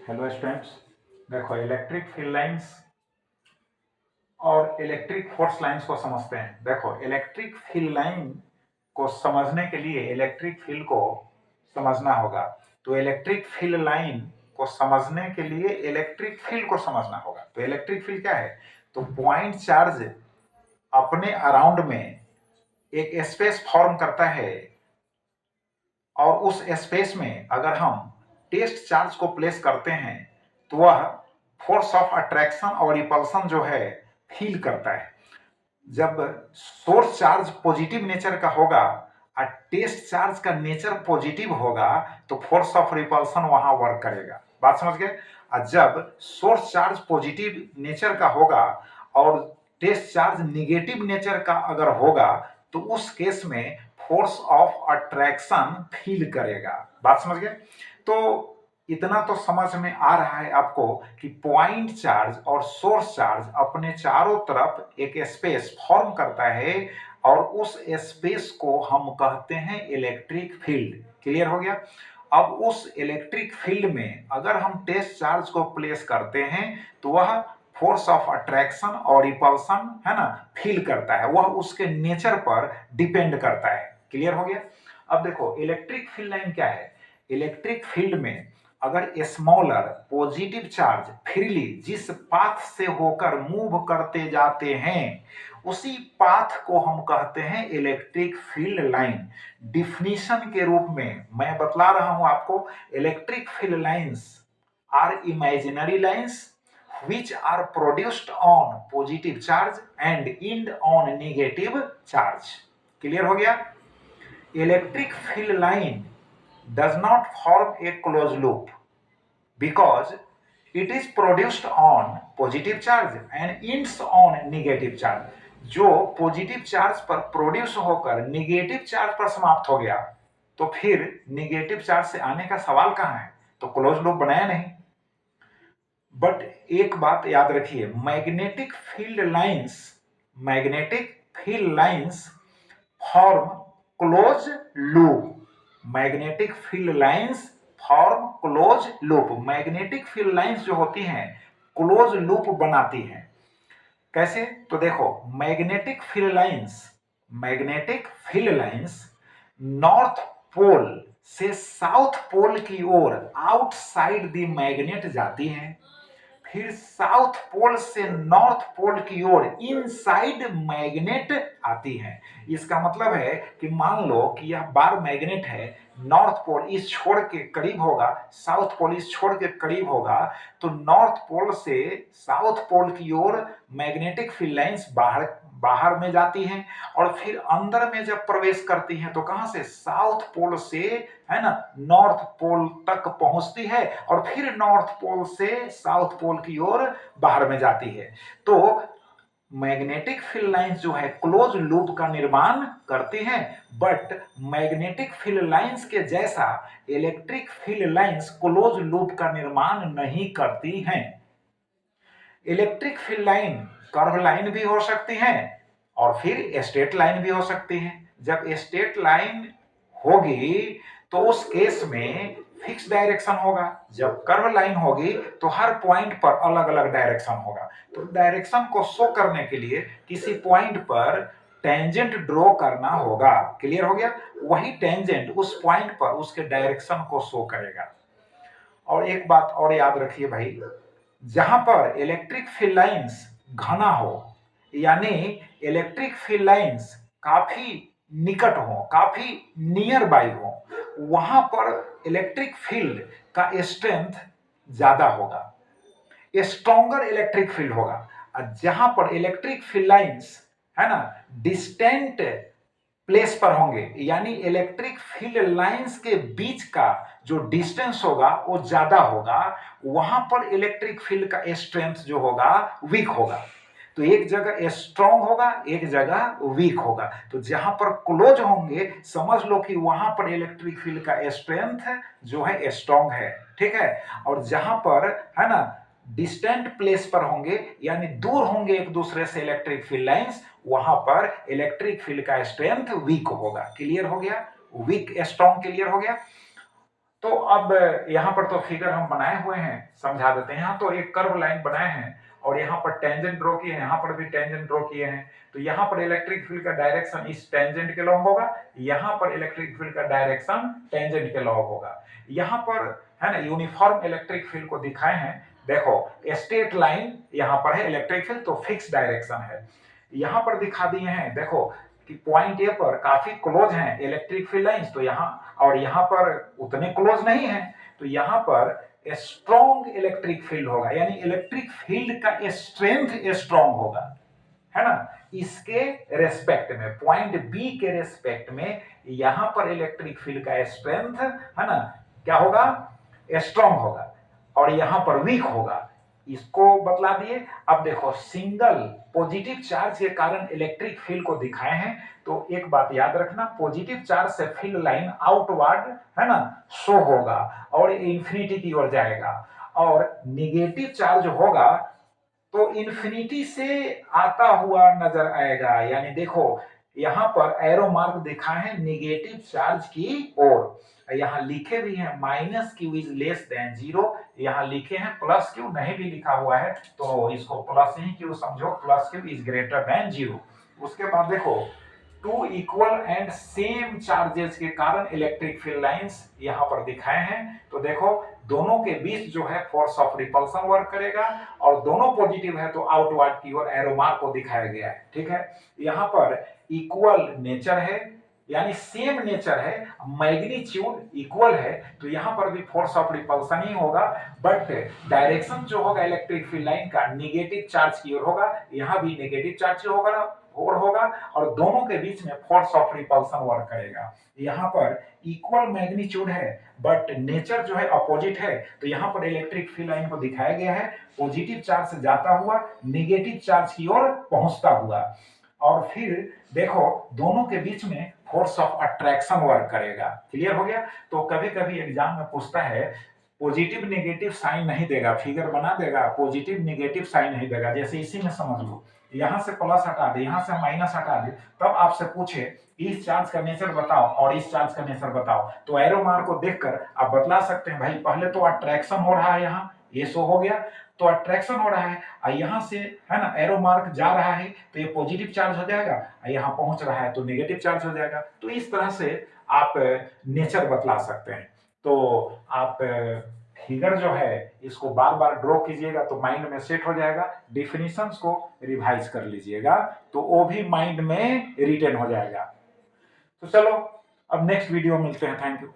Hello students. देखो, electric field lines और electric force lines को समझते हैं। देखो, इलेक्ट्रिक फील्ड लाइन को समझने के लिए इलेक्ट्रिक फील्ड को समझना होगा। तो इलेक्ट्रिक फील्ड लाइन को समझने के लिए इलेक्ट्रिक फील्ड को समझना होगा। तो इलेक्ट्रिक फील्ड क्या है? तो पॉइंट चार्ज अपने अराउंड में एक स्पेस फॉर्म करता है और उस स्पेस में अगर हम टेस्ट चार्ज को प्लेस करते हैं तो वह फोर्स ऑफ अट्रैक्शन और रिपल्सन जो है फील करता है। जब सोर्स चार्ज पॉजिटिव नेचर का होगा और टेस्ट चार्ज का नेचर पॉजिटिव होगा तो फोर्स ऑफ रिपल्सन वहां वर्क करेगा। बात समझ गए? और जब सोर्स चार्ज पॉजिटिव नेचर का होगा और टेस्ट चार्ज निगेटिव नेचर का अगर होगा तो उस केस में फोर्स ऑफ अट्रैक्शन फील करेगा। बात समझ गए? तो इतना तो समझ में आ रहा है आपको कि पॉइंट चार्ज और सोर्स चार्ज अपने चारों तरफ एक स्पेस फॉर्म करता है और उस स्पेस को हम कहते हैं इलेक्ट्रिक फील्ड। क्लियर हो गया? अब उस इलेक्ट्रिक फील्ड में अगर हम टेस्ट चार्ज को प्लेस करते हैं तो वह फोर्स ऑफ अट्रैक्शन और रिपल्सन है ना फील करता है। वह उसके नेचर पर डिपेंड करता है। क्लियर हो गया? अब देखो, इलेक्ट्रिक फील्ड लाइन क्या है? इलेक्ट्रिक फील्ड में अगर स्मॉलर पॉजिटिव चार्ज फ्रीली जिस पाथ से होकर मूव करते जाते हैं उसी पाथ को हम कहते हैं इलेक्ट्रिक फील्ड लाइन। डिफिनीशन के रूप में मैं बतला रहा हूं आपको, electric field lines are imaginary lines which are produced on positive charge and end on negative charge. Clear हो गया? Electric field line does not form a closed loop because it is produced on positive charge and ends on negative charge. जो positive charge पर produce होकर negative charge पर समाप्त हो गया तो फिर निगेटिव चार्ज से आने का सवाल कहां है? तो क्लोज लूप बनाया नहीं। बट एक बात याद रखिए, magnetic field lines form close loop. Magnetic field lines form close loop. Magnetic field lines जो होती हैं क्लोज लूप बनाती हैं। कैसे? तो देखो, magnetic field lines north pole से साउथ पोल की ओर आउटसाइड द मैग्नेट जाती हैं, फिर साउथ पोल से नॉर्थ पोल की ओर इनसाइड मैग्नेट आती है। इसका मतलब है कि मान लो कि यह बार मैग्नेट है, नॉर्थ पोल इस छोर के करीब होगा, साउथ पोल इस छोर के करीब होगा, तो नॉर्थ पोल से साउथ पोल की ओर मैग्नेटिक फील्ड लाइंस बाहर में जाती हैं और फिर अंदर में जब प्रवेश करती हैं तो कहां से? साउथ पोल से है ना नॉर्थ पोल तक पहुंचती है और फिर नॉर्थ पोल से साउथ पोल की ओर बाहर में जाती है। तो मैग्नेटिक फील्ड लाइंस जो है क्लोज लूप का निर्माण करती हैं, बट मैग्नेटिक फील्ड लाइंस के जैसा electric field lines close loop का निर्माण नहीं करती हैं। Electric field line curve line भी हो सकती है और फिर स्ट्रेट लाइन भी हो सकती है। जब स्ट्रेट लाइन होगी तो उस केस में फिक्स डायरेक्शन होगा, जब कर्व लाइन होगी तो हर पॉइंट पर अलग अलग डायरेक्शन होगा। तो डायरेक्शन को शो करने के लिए किसी पॉइंट पर टेंजेंट ड्रॉ करना होगा। क्लियर हो गया? वही टेंजेंट उस पॉइंट पर उसके डायरेक्शन को शो करेगा। और एक बात और याद रखिए भाई, जहां पर इलेक्ट्रिक फील्ड लाइंस घना हो यानी इलेक्ट्रिक फील्ड लाइंस काफी निकट हो, काफी नियर बाई हो, वहां पर इलेक्ट्रिक फील्ड का स्ट्रेंथ ज्यादा होगा, स्ट्रॉन्गर इलेक्ट्रिक फील्ड होगा। जहां पर इलेक्ट्रिक फील्ड लाइंस है ना डिस्टेंट प्लेस पर होंगे यानी इलेक्ट्रिक फील्ड लाइंस के बीच का जो डिस्टेंस होगा वो ज्यादा होगा, वहां पर इलेक्ट्रिक फील्ड का स्ट्रेंथ जो होगा वीक होगा। तो एक जगह स्ट्रांग होगा, एक जगह वीक होगा। तो जहां पर क्लोज होंगे समझ लो कि वहां पर इलेक्ट्रिक फील्ड का स्ट्रेंथ जो है स्ट्रांग है। ठीक है? और जहां पर है ना डिस्टेंट प्लेस पर होंगे यानी दूर होंगे एक दूसरे से इलेक्ट्रिक फील्ड लाइंस, वहां पर इलेक्ट्रिक फील्ड का स्ट्रेंथ वीक होगा। क्लियर हो गया? वीक स्ट्रांग क्लियर हो गया? तो अब यहाँ पर तो फिगर हम बनाए हुए हैं, समझा देते हैं। यहाँ तो एक कर्व लाइन बनाए हैं और यहाँ पर टेंजेंट ड्रॉ किए हैं, यहाँ पर भी टेंजेंट ड्रॉ किए हैं। तो यहाँ पर इलेक्ट्रिक फील्ड का डायरेक्शन इस टेंजेंट के लॉन्ग होगा, यहाँ पर इलेक्ट्रिक फील्ड का डायरेक्शन टेंजेंट के लॉन्ग होगा। यहाँ पर है ना यूनिफॉर्म इलेक्ट्रिक फील्ड को दिखाए हैं। देखो स्ट्रेट लाइन यहाँ पर है इलेक्ट्रिक फील्ड, तो फिक्स डायरेक्शन है। यहाँ पर दिखा दिए हैं, देखो कि पॉइंट ए पर काफी क्लोज हैं इलेक्ट्रिक फील्ड लाइंस, तो यहाँ और यहाँ पर उतने क्लोज नहीं है, तो यहाँ पर स्ट्रॉन्ग इलेक्ट्रिक फील्ड होगा, यानी इलेक्ट्रिक फील्ड का स्ट्रेंथ स्ट्रॉन्ग होगा, है ना। इसके रेस्पेक्ट में पॉइंट बी के रेस्पेक्ट में यहां पर इलेक्ट्रिक फील्ड का स्ट्रेंथ है ना क्या होगा, स्ट्रॉन्ग होगा, और यहां पर वीक होगा। इसको बतला दिए। अब देखो सिंगल पॉजिटिव चार्ज के कारण इलेक्ट्रिक फील्ड को दिखाए हैं, तो एक बात याद रखना, पॉजिटिव चार्ज से फील्ड लाइन आउटवर्ड है ना शो होगा और इंफिनिटी की ओर जाएगा, और निगेटिव चार्ज होगा तो इंफिनिटी से आता हुआ नजर आएगा। यानी देखो यहां पर एरो मार्क दिखा है निगेटिव चार्ज की ओर, यहां लिखे भी हैं minus Q is less than zero, यहां लिखे हैं प्लस क्यू नहीं भी लिखा हुआ है तो इसको प्लस ही क्यू समझो, plus Q is greater than zero. उसके बाद देखो two equal and same charges के कारण इलेक्ट्रिक फील्ड लाइंस यहां पर दिखाए हैं। तो देखो दोनों के बीच जो है फोर्स ऑफ रिपल्सन वर्क करेगा, और दोनों पॉजिटिव है तो आउटवर्ड की ओर एरो मार्क को दिखाया गया है, ठीक है। यहां पर इक्वल नेचर है, यानी सेम नेचर है, मैग्नीट्यूड इक्वल है, तो यहां पर भी फोर्स ऑफ रिपल्सन ही होगा, बट डायरेक्शन जो होगा इलेक्ट्रिक फील्ड लाइन का निगेटिव चार्ज की ओर होगा, यहां भी नेगेटिव चार्ज होगा और दोनों के बीच में फोर्स ऑफ रिपल्सन वर्क करेगा। यहाँ पर इक्वल मैग्नीट्यूड है बट नेचर जो है अपोजिट है, तो यहाँ पर इलेक्ट्रिक फील्ड लाइन को दिखाया गया है पॉजिटिव चार्ज से जाता हुआ नेगेटिव चार्ज की ओर पहुंचता हुआ, और फिर देखो दोनों के बीच में फोर्स ऑफ अट्रैक्शन वर्क करेगा। क्लियर हो गया। तो कभी कभी एग्जाम में पूछता है पॉजिटिव नेगेटिव साइन नहीं देगा, फिगर बना देगा पॉजिटिव नेगेटिव साइन नहीं देगा, जैसे इसी में समझ लो यहां से प्लस हटा दे, यहां से माइनस हटा दे, तब आपसे पूछे इस चार्ज का नेचर बताओ और इस चार्ज का नेचर बताओ, तो एरो मार्क को देखकर आप बतला सकते हैं भाई पहले तो अट्रैक्शन हो रहा है, यहाँ ये शो हो गया तो अट्रैक्शन हो रहा है, और यहाँ से है ना एरो मार्क जा रहा है तो ये पॉजिटिव चार्ज हो जाएगा, यहाँ पहुंच रहा है तो नेगेटिव चार्ज हो जाएगा। तो इस तरह से आप नेचर बतला सकते हैं। तो आप फिगर जो है इसको बार बार ड्रॉ कीजिएगा तो माइंड में सेट हो जाएगा, डिफिनीशंस को रिवाइज कर लीजिएगा तो वो भी माइंड में रिटेन हो जाएगा। तो चलो अब नेक्स्ट वीडियो मिलते हैं, थैंक यू।